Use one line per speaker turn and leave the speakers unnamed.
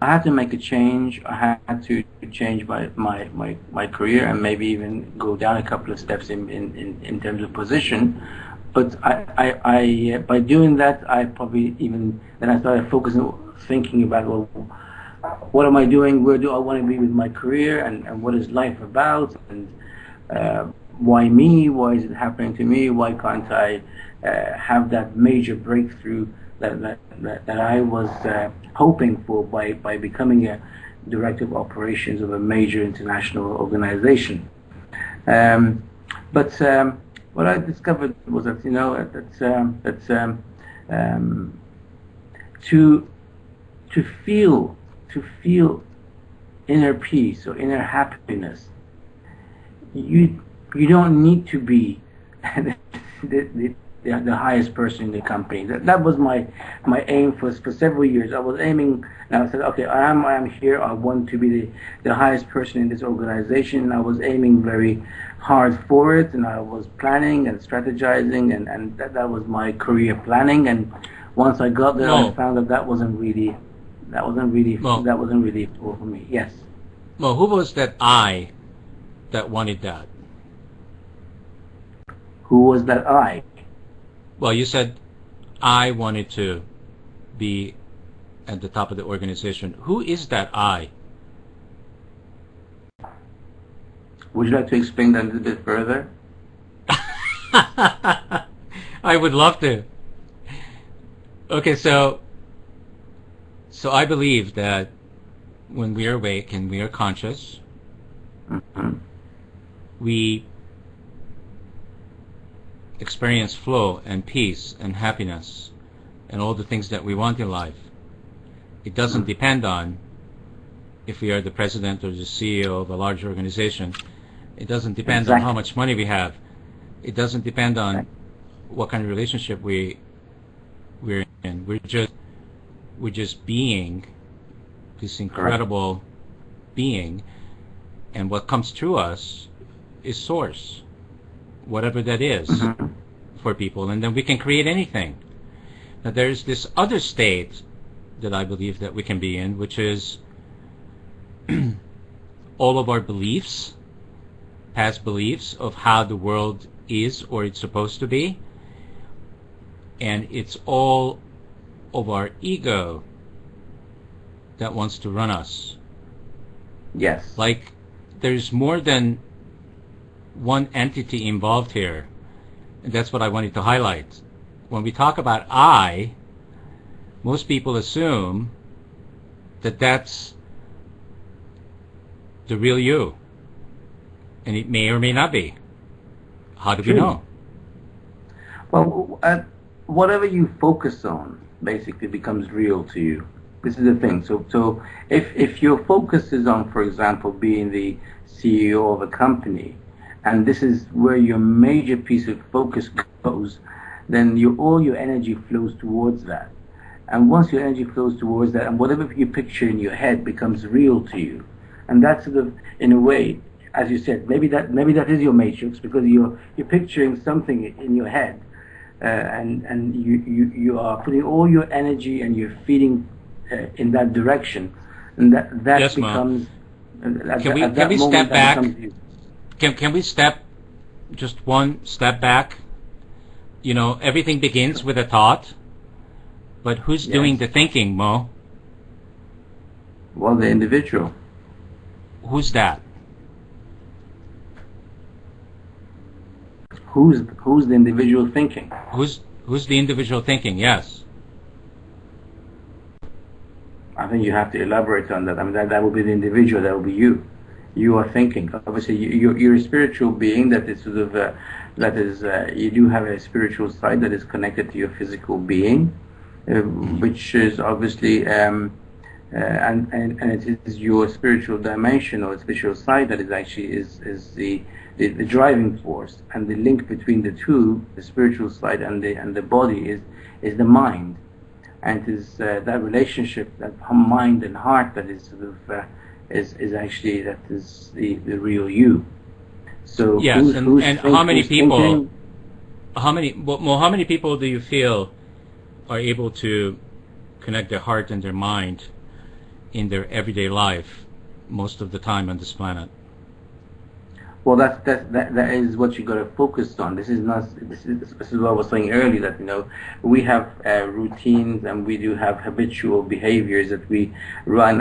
I had to make a change. I had to change my career and maybe even go down a couple of steps in terms of position. But by doing that, I probably even then I started focusing, thinking about, well, what am I doing? Where do I want to be with my career? And what is life about? And why me? Why is it happening to me? Why can't I have that major breakthrough that I was hoping for by becoming a director of operations of a major international organization? But what I discovered was that to feel inner peace or inner happiness, you don't need to be the highest person in the company. That was my aim for several years. I was aiming, and I said, okay, I am here. I want to be the highest person in this organization. And I was aiming very hard for it, and I was planning and strategizing, and that was my career planning. And once I got there, I found that wasn't really for me. Yes.
Well, who was that I that wanted that?
Who was that I?
Well, you said I wanted to be at the top of the organization. Who is that I?
Would you like to explain that a little bit further?
I would love to. Okay, so I believe that when we are awake and we are conscious, we experience flow and peace and happiness and all the things that we want in life. It doesn't depend on if we are the president or the CEO of a large organization. It doesn't depend on how much money we have. It doesn't depend on what kind of relationship we're in. We're just being this incredible being, and what comes through us is source, whatever that is for people, and then we can create anything. Now there's this other state that I believe that we can be in, which is all of our beliefs, past beliefs of how the world is or it's supposed to be, and it's all of our ego that wants to run us.
Yes.
Like there's more than one entity involved here, and that's what I wanted to highlight. When we talk about I, most people assume that that's the real you, and it may or may not be. How do we know?
Well, whatever you focus on basically becomes real to you. This is the thing. So if your focus is on, for example, being the CEO of a company, and this is where your major piece of focus goes, then all your energy flows towards that. And once your energy flows towards that, and whatever you picture in your head becomes real to you. And that's sort of, in a way, as you said, maybe that is your matrix, because you're picturing something in your head, and you are putting all your energy and you're feeding in that direction, and that
yes,
becomes.
Can we step back? Can we step just one step back? You know, everything begins with a thought, but who's doing the thinking, Mo?
Well, the individual.
Who's that?
Who's the individual thinking?
Who's the individual thinking? Yes.
I think you have to elaborate on that. I mean, that will be the individual. That will be you. You are thinking. Obviously, you're a spiritual being that is sort of you do have a spiritual side that is connected to your physical being, which is obviously and it is your spiritual dimension or spiritual side that is actually is the driving force, and the link between the two, the spiritual side and the body, is the mind, and it is that relationship, that mind and heart, that is sort of is actually, that is the real you. So
yes, and how many people? How many people do you feel are able to connect their heart and their mind in their everyday life most of the time on this planet.
Well, that is what you got to focus on. This is what I was saying earlier, that we have routines, and we do have habitual behaviors that we run